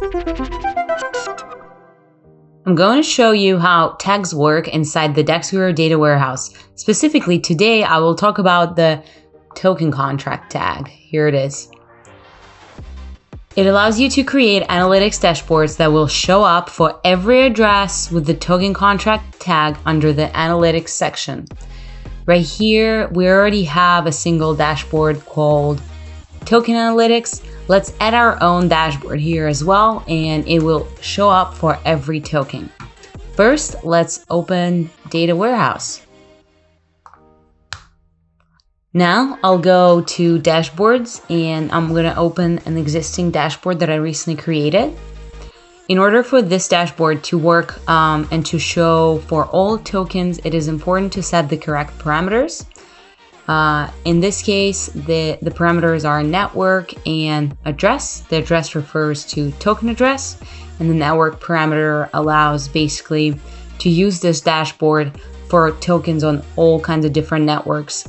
I'm going to show you how tags work inside the DexGuru Data Warehouse. Specifically, today I will talk about the token contract tag. Here it is. It allows you to create analytics dashboards that will show up for every address with the token contract tag under the analytics section. Right here, we already have a single dashboard called Token Analytics. Let's add our own dashboard here as well, and it will show up for every token. First, let's open Data Warehouse. Now I'll go to dashboards, and I'm going to open an existing dashboard that I recently created. In order for this dashboard to work and to show for all tokens, it is important to set the correct parameters. In this case, the parameters are network and address. The address refers to token address, and the network parameter allows basically to use this dashboard for tokens on all kinds of different networks.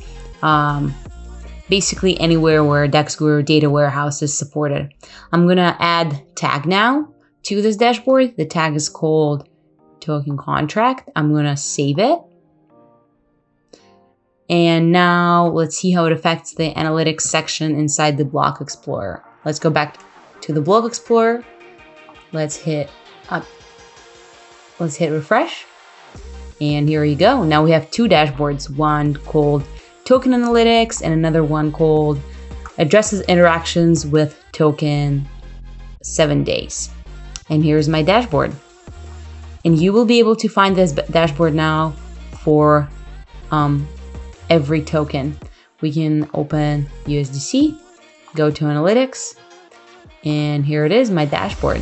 Basically anywhere where DexGuru Data Warehouse is supported. I'm gonna add tag now to this dashboard. The tag is called token contract. I'm gonna save it. And now let's see how it affects the analytics section inside the Block Explorer. Let's go back to the Block Explorer. Let's hit refresh. And here you go. Now we have two dashboards, one called Token Analytics and another one called Addresses Interactions with Token 7 Days. And here's my dashboard. And you will be able to find this dashboard now for every token. We can open USDC, go to Analytics, and here it is, my dashboard.